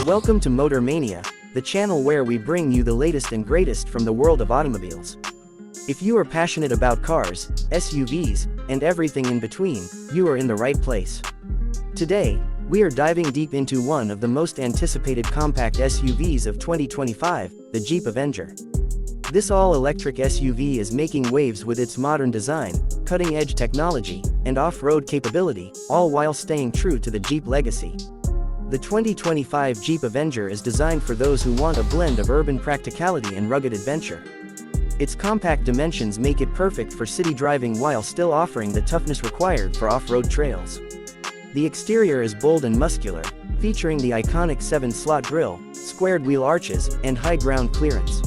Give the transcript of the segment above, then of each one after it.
Welcome to Motor Mania, the channel where we bring you the latest and greatest from the world of automobiles. If you are passionate about cars, SUVs, and everything in between, you are in the right place. Today, we are diving deep into one of the most anticipated compact SUVs of 2025, the Jeep Avenger. This all-electric SUV is making waves with its modern design, cutting-edge technology, and off-road capability, all while staying true to the Jeep legacy. The 2025 Jeep Avenger is designed for those who want a blend of urban practicality and rugged adventure. Its compact dimensions make it perfect for city driving while still offering the toughness required for off-road trails. The exterior is bold and muscular, featuring the iconic 7-slot grille, squared wheel arches, and high ground clearance.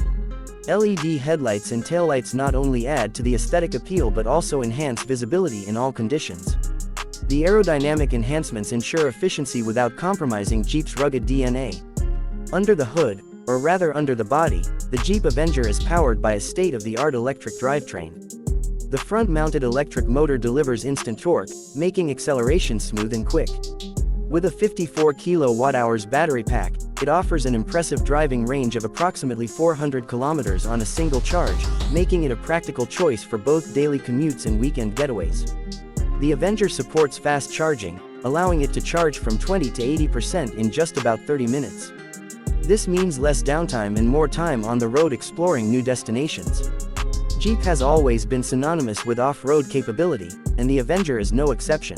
LED headlights and taillights not only add to the aesthetic appeal but also enhance visibility in all conditions. The aerodynamic enhancements ensure efficiency without compromising Jeep's rugged DNA. Under the hood, or rather under the body, the Jeep Avenger is powered by a state-of-the-art electric drivetrain. The front-mounted electric motor delivers instant torque, making acceleration smooth and quick. With a 54 kWh battery pack, it offers an impressive driving range of approximately 400 kilometers on a single charge, making it a practical choice for both daily commutes and weekend getaways. The Avenger supports fast charging, allowing it to charge from 20 to 80% in just about 30 minutes. This means less downtime and more time on the road exploring new destinations. Jeep has always been synonymous with off-road capability, and the Avenger is no exception.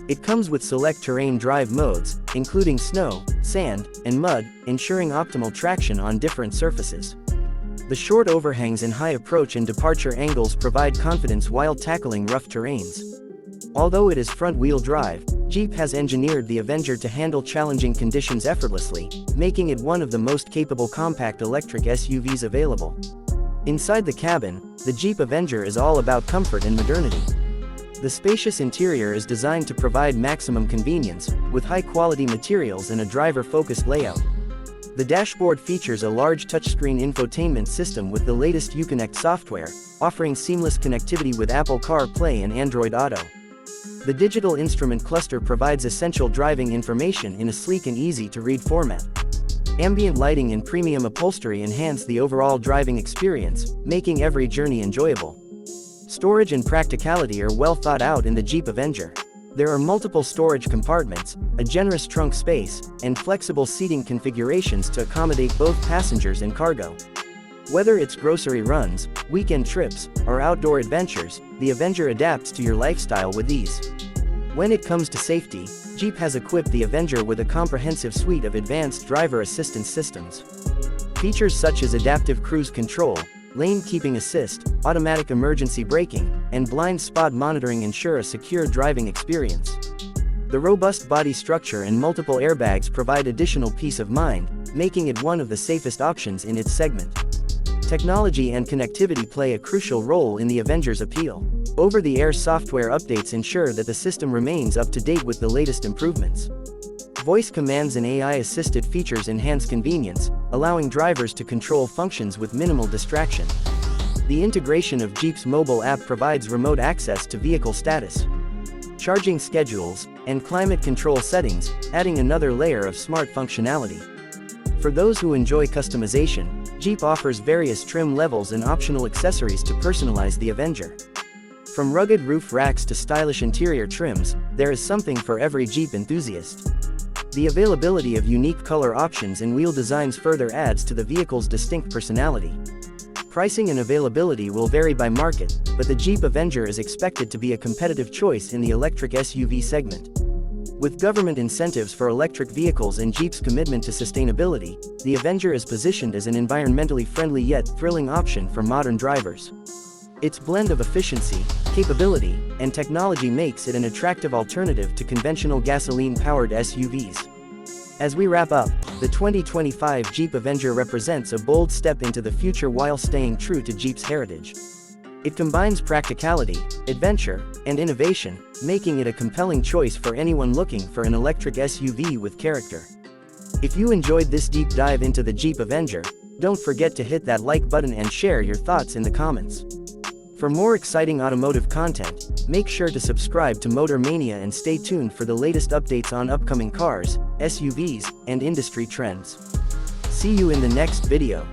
It comes with select terrain drive modes, including snow, sand, and mud, ensuring optimal traction on different surfaces. The short overhangs and high approach and departure angles provide confidence while tackling rough terrains. Although it is front-wheel drive, Jeep has engineered the Avenger to handle challenging conditions effortlessly, making it one of the most capable compact electric SUVs available. Inside the cabin, the Jeep Avenger is all about comfort and modernity. The spacious interior is designed to provide maximum convenience, with high-quality materials and a driver-focused layout. The dashboard features a large touchscreen infotainment system with the latest Uconnect software, offering seamless connectivity with Apple CarPlay and Android Auto. The digital instrument cluster provides essential driving information in a sleek and easy-to-read format. Ambient lighting and premium upholstery enhance the overall driving experience, making every journey enjoyable. Storage and practicality are well thought out in the Jeep Avenger. There are multiple storage compartments, a generous trunk space, and flexible seating configurations to accommodate both passengers and cargo. Whether it's grocery runs, weekend trips, or outdoor adventures, the Avenger adapts to your lifestyle with ease. When it comes to safety, Jeep has equipped the Avenger with a comprehensive suite of advanced driver assistance systems. Features such as adaptive cruise control, lane keeping assist, automatic emergency braking, and blind spot monitoring ensure a secure driving experience. The robust body structure and multiple airbags provide additional peace of mind, making it one of the safest options in its segment. Technology and connectivity play a crucial role in the Avenger's appeal. Over-the-air software updates ensure that the system remains up to date with the latest improvements. Voice commands and AI-assisted features enhance convenience, allowing drivers to control functions with minimal distraction. The integration of Jeep's mobile app provides remote access to vehicle status, charging schedules, and climate control settings, adding another layer of smart functionality. For those who enjoy customization, Jeep offers various trim levels and optional accessories to personalize the Avenger. From rugged roof racks to stylish interior trims, there is something for every Jeep enthusiast. The availability of unique color options and wheel designs further adds to the vehicle's distinct personality. Pricing and availability will vary by market, but the Jeep Avenger is expected to be a competitive choice in the electric SUV segment. With government incentives for electric vehicles and Jeep's commitment to sustainability, the Avenger is positioned as an environmentally friendly yet thrilling option for modern drivers. Its blend of efficiency, capability, and technology makes it an attractive alternative to conventional gasoline-powered SUVs. As we wrap up, the 2025 Jeep Avenger represents a bold step into the future while staying true to Jeep's heritage. It combines practicality, adventure, and innovation, making it a compelling choice for anyone looking for an electric SUV with character. If you enjoyed this deep dive into the Jeep Avenger, don't forget to hit that like button and share your thoughts in the comments. For more exciting automotive content, make sure to subscribe to Motor Mania and stay tuned for the latest updates on upcoming cars, SUVs, and industry trends. See you in the next video.